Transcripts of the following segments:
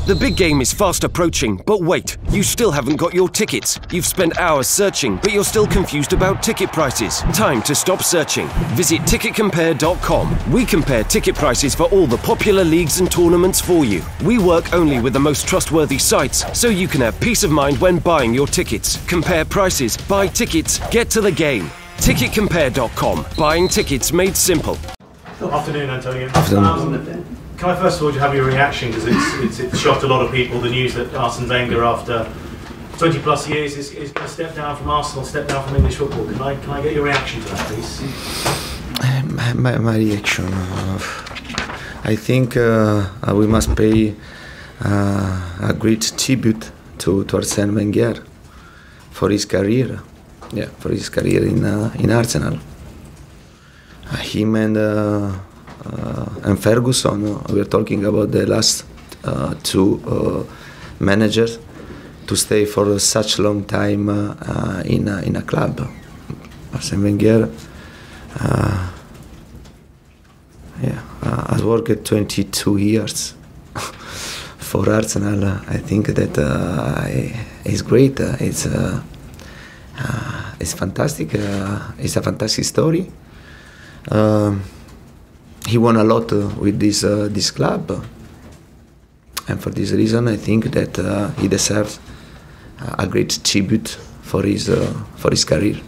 The big game is fast approaching, but wait, you still haven't got your tickets. You've spent hours searching, but you're still confused about ticket prices. Time to stop searching. Visit ticketcompare.com. We compare ticket prices for all the popular leagues and tournaments for you. We work only with the most trustworthy sites, so you can have peace of mind when buying your tickets. Compare prices, buy tickets, get to the game. Ticketcompare.com. Buying tickets made simple. Afternoon, Antonio. Afternoon. Can I first of all have your reaction, because it's shocked a lot of people, the news that Arsene Wenger, after 20 plus years, is going to step down from Arsenal, step down from English football. Can I get your reaction to that, please? My reaction, I think we must pay a great tribute to Arsene Wenger for his career, in Arsenal. Him and Ferguson, we are talking about the last two managers to stay for such long time in a club. Arsene Wenger has worked 22 years for Arsenal. I think that it's great. It's fantastic. It's a fantastic story. He won a lot with this club, and for this reason, I think that he deserves a great tribute for his career.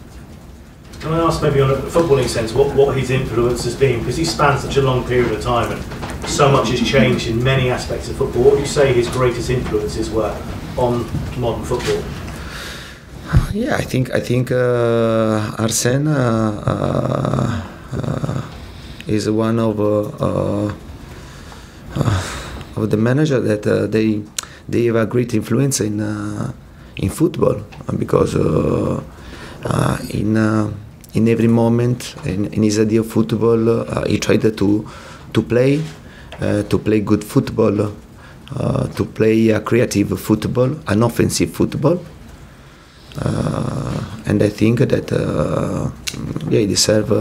Can I ask, maybe on a footballing sense, what his influence has been? Because he spans such a long period of time, and so much has changed in many aspects of football. What would you say his greatest influences were on modern football? Yeah, I think Arsene is one of the managers that they have a great influence in football, because in every moment in his idea of football, he tried to play good football, to play a creative football, an offensive football. And I think that he deserves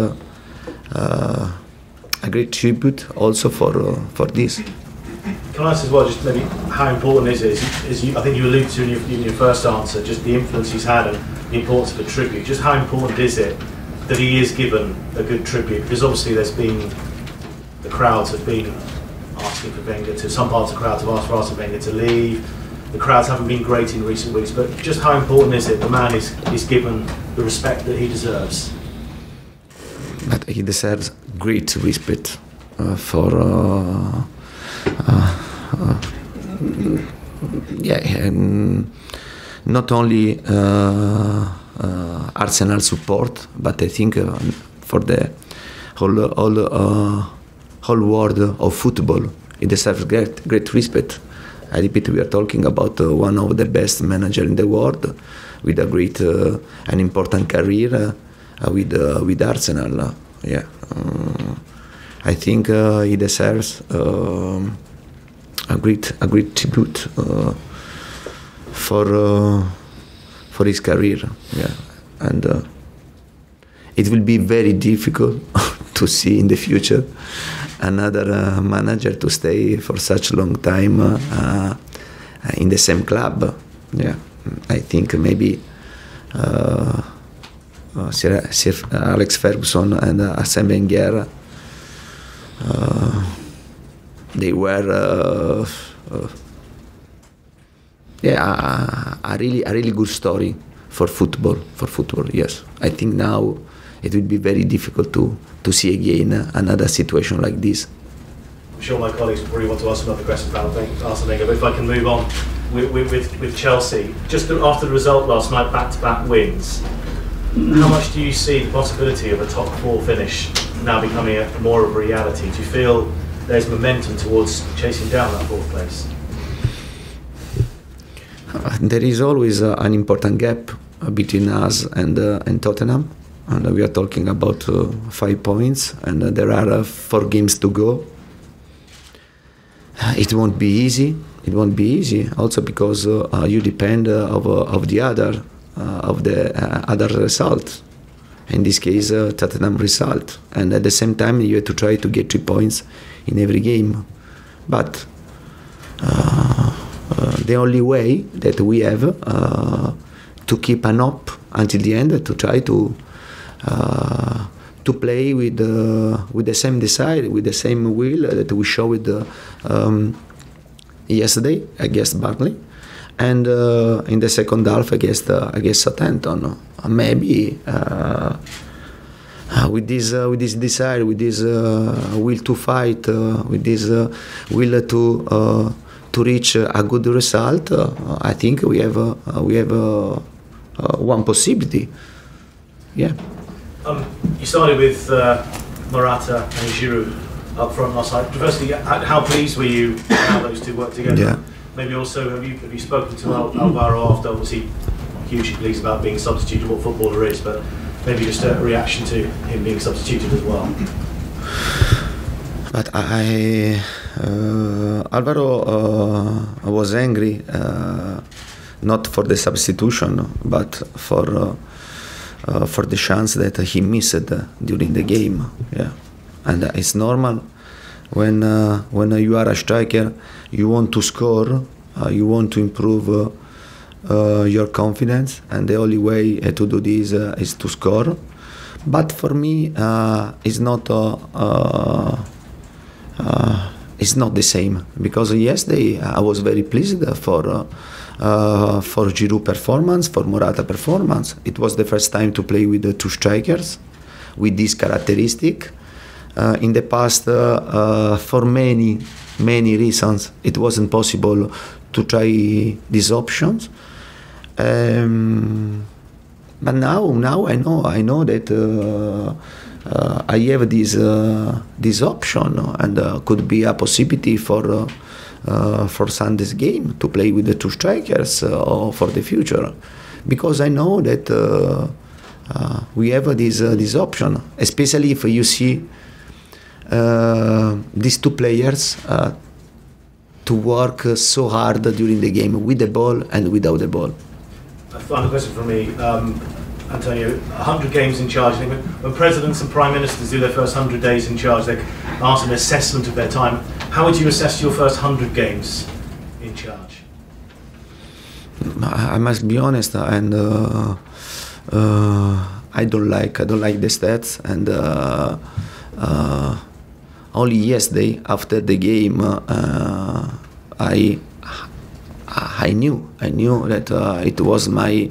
a great tribute also for this. Can I ask as well, just maybe how important is it? I think you alluded to in your first answer, just the influence he's had and the importance of a tribute. Just how important is it that he is given a good tribute? Because obviously the crowds have been asking for Wenger to, some parts of the crowds have asked for Arsene Wenger to leave. The crowds haven't been great in recent weeks, but just how important is it the man is given the respect that he deserves? But he deserves great respect for not only Arsenal support, but I think for the whole world of football, he deserves great respect. I repeat, we are talking about one of the best managers in the world, with a great and important career with Arsenal. I think he deserves a great tribute for his career. And it will be very difficult to see in the future another manager to stay for such a long time in the same club. I think maybe Sir Alex Ferguson and Arsene Wenger, they were a really good story for football. Yes, I think now it will be very difficult to see again another situation like this. I'm sure my colleagues probably want to ask another question about Arsene Wenger, but if I can move on with Chelsea. Just after the result last night, back-to-back wins, how much do you see the possibility of a top four finish now becoming more of a reality? Do you feel there's momentum towards chasing down that fourth place? There is always an important gap between us and Tottenham. And we are talking about 5 points, and there are 4 games to go. It won't be easy. Also because you depend of the other result. In this case, Tottenham result, and at the same time you have to try to get 3 points in every game. But the only way that we have to keep an hope until the end, to try to play with the same desire, with the same will that we showed yesterday against Burnley, and in the second half against Southampton. Maybe with this desire, with this will to fight, with this will to reach a good result, I think we have one possibility. Yeah. You started with Morata and Giroud up front last night. Firstly, how pleased were you how those two worked together? Yeah. Maybe also, have you spoken to Alvaro after? Obviously, hugely pleased about being substituted, what footballer is, but maybe just a reaction to him being substituted as well. But Alvaro was angry, not for the substitution, but for the chance that he missed during the game. Yeah, and it's normal when you are a striker, you want to score, you want to improve your confidence, and the only way to do this is to score. But for me, it's not the same, because yesterday I was very pleased for Giroud performance, for Morata performance. It was the first time to play with the two strikers with this characteristic. In the past, for many reasons, it wasn't possible to try these options. But now I know that I have this option, and could be a possibility for Sunday's game to play with the two strikers or for the future, because I know that we have this option, especially if you see these two players to work so hard during the game with the ball and without the ball. A final question from me, Antonio. 100 games in charge. I think when presidents and prime ministers do their first 100 days in charge, they ask an assessment of their time. How would you assess your first 100 games in charge? I must be honest, and I don't like the stats, and only yesterday after the game I knew that it was my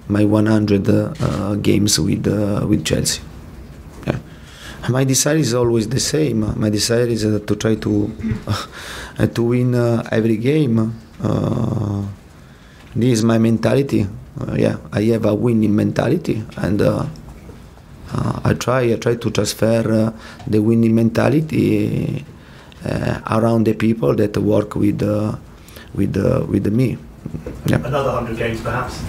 100 games with Chelsea. Yeah. My desire is always the same. My desire is to try to win every game. This is my mentality. Yeah, I have a winning mentality, and I try to transfer the winning mentality around the people that work with me. Yeah. Another 100 games, perhaps.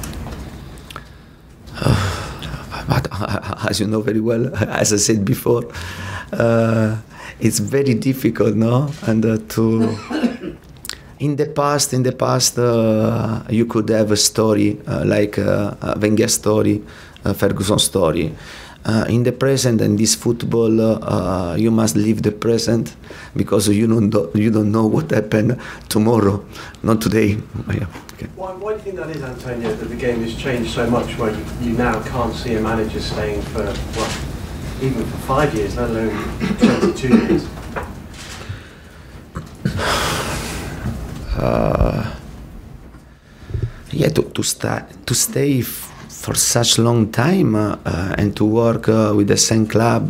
But as you know very well, as I said before, it's very difficult, no? And in the past, you could have a story like Wenger story, Ferguson story. In the present and this football, you must live the present, because you don't know what happened tomorrow, not today. Yeah. Okay. Why do you think that is, Antonio, that the game has changed so much, where you now can't see a manager staying for, well, even for 5 years, let alone 22 years? Yeah, to stay for such long time and to work with the same club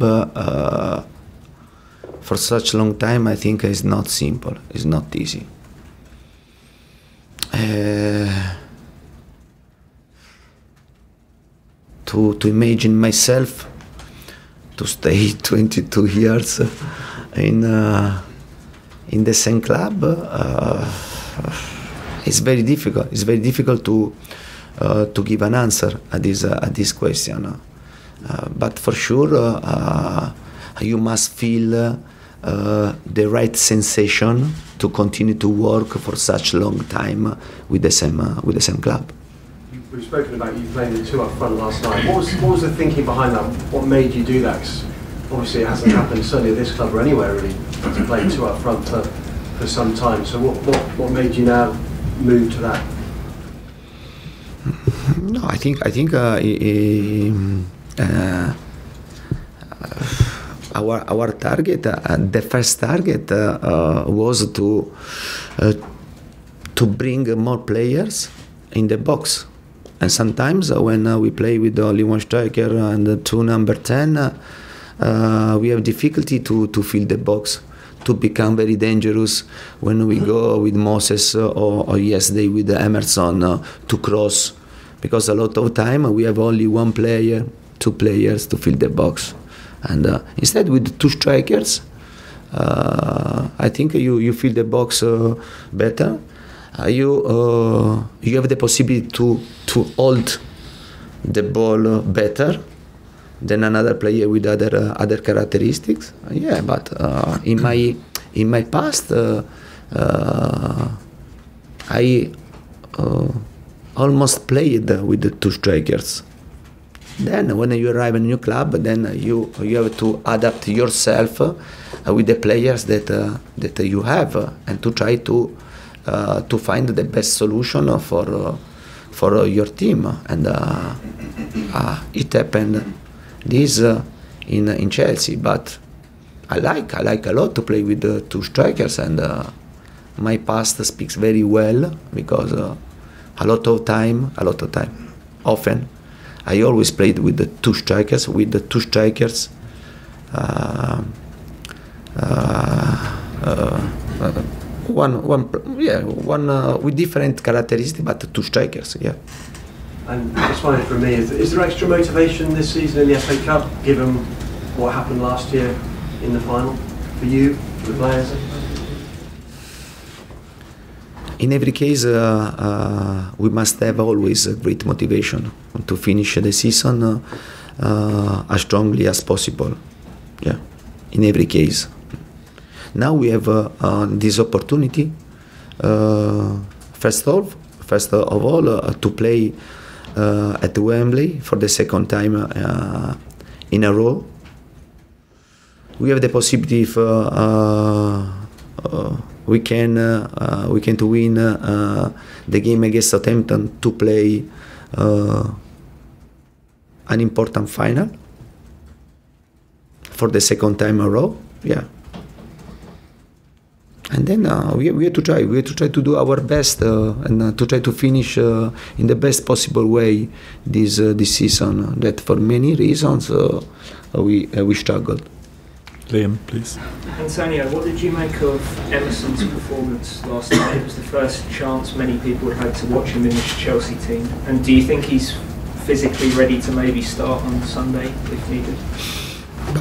for such long time, I think is not simple. It's not easy. To imagine myself to stay 22 years in the same club, it's very difficult. It's very difficult to give an answer at this question. But for sure, you must feel the right sensation to continue to work for such long time with the same club. We've spoken about you playing the two up front last night. What was the thinking behind that? What made you do that? 'Cause obviously it hasn't happened, certainly at this club or anywhere really, to play two up front for for some time. So what made you now move to that? No, I think our target, the first target was to bring more players in the box. And sometimes when we play with only one striker and two number 10, we have difficulty to fill the box, to become very dangerous when we go with Moses or yesterday with Emerson to cross, because a lot of time we have only one player, two players to fill the box. And instead with two strikers, I think you fill the box better. You have the possibility to hold the ball better than another player with other characteristics. Yeah, but in my past, I almost played with the two strikers. Then when you arrive in a new club, then you have to adapt yourself with the players that you have and to try to find the best solution for your team. And it happened this in Chelsea, but I like a lot to play with the two strikers, and my past speaks very well, because often I always played with the two strikers. With the two strikers, one with different characteristics, but two strikers. Yeah. And just finally for me, is there extra motivation this season in the FA Cup, given what happened last year in the final for you, for the players? In every case, we must have always a great motivation to finish the season as strongly as possible. Yeah, in every case. Now we have this opportunity, first of all, to play at Wembley for the second time in a row. We have the possibility if we can to win the game against Southampton, to play an important final for the second time in a row. Yeah. And then we have to try. We have to try to do our best and to try to finish in the best possible way this season. That for many reasons we struggled. Liam, please. Antonio, what did you make of Emerson's performance last night? It was the first chance many people had to watch him in this Chelsea team. And do you think he's physically ready to maybe start on Sunday if needed?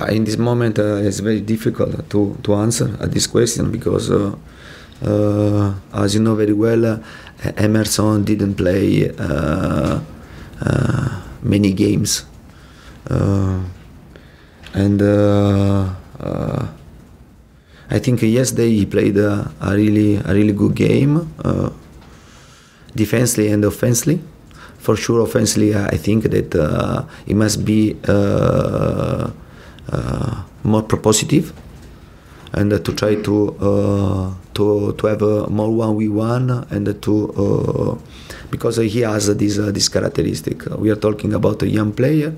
In this moment, it's very difficult to answer this question, because, as you know very well, Emerson didn't play many games, and I think yesterday he played a really good game, defensively and offensively. For sure, offensively, I think that he must be more propositive, and to try to have more 1v1, and to because he has this characteristic. We are talking about a young player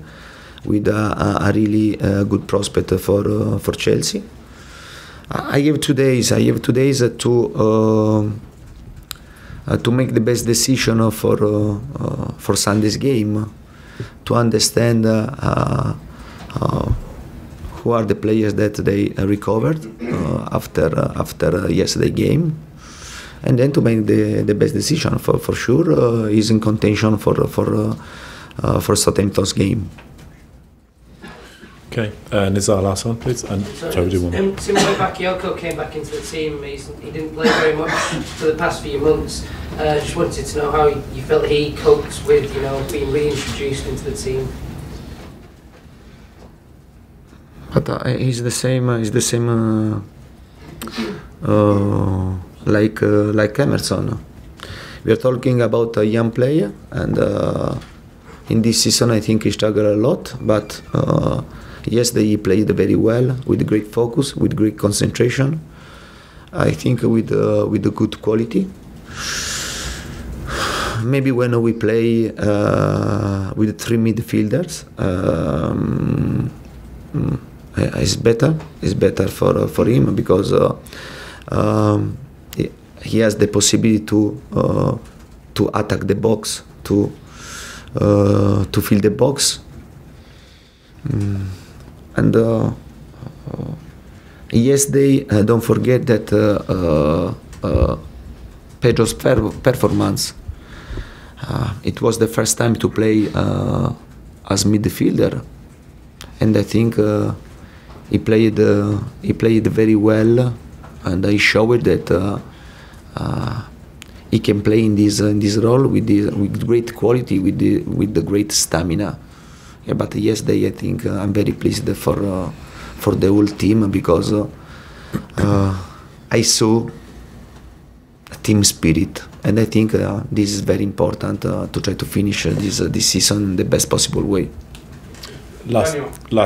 with a really good prospect for Chelsea. I have 2 days. To make the best decision for Sunday's game, to understand who are the players that they recovered after yesterday's game, and then to make the best decision. For sure, he's in contention for Southampton's game. Okay, and is our last one, please? And sorry, we do one more. Simone Bakayoko came back into the team. He didn't play very much for the past few months. Just wanted to know how you felt he coped with, being reintroduced into the team. But he's the same. Like Emerson. We are talking about a young player, and in this season I think he struggled a lot. But yesterday he played very well, with great focus, with great concentration. I think with a good quality. Maybe when we play with 3 midfielders, it's better for him because he has the possibility to attack the box, to fill the box, and yesterday don't forget that Pedro's performance. It was the first time to play as midfielder, and I think he played very well, and he showed that he can play in this role with great quality, with the great stamina. Yeah, but yesterday I think I'm very pleased for the whole team because I saw team spirit, and I think this is very important to try to finish this season in the best possible way. Last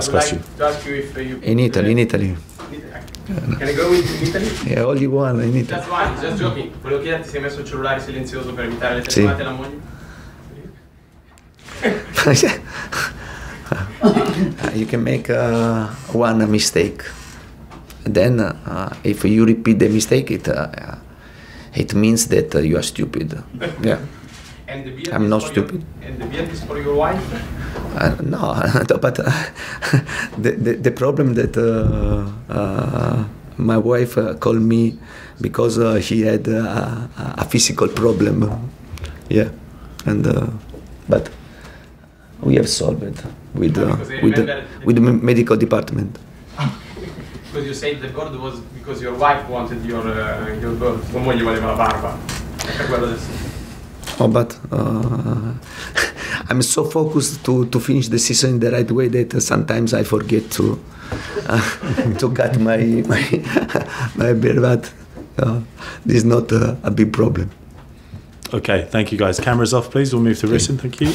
question. Like to ask you if you In Italy. Can I go in Italy? Yeah, only one in Italy. That's fine, just joking. Volevo chiederti se hai messo il cellulare silenzioso per evitare le telefonate alla moglie? You can make one mistake, then if you repeat the mistake, it means that you are stupid. Yeah. And the beard I'm is not for stupid. And the beard is for your wife? No, but the problem that my wife called me because she had a physical problem. Yeah, and but we have solved it with the medical department. Because you said the beard was because your wife wanted your beard. Tua moglie voleva la barba. Per quello adesso. Oh, but I'm so focused to finish the season in the right way that sometimes I forget to cut my beard. But this is not a big problem. Okay, thank you guys. Cameras off, please. We'll move to Risson. Thank you.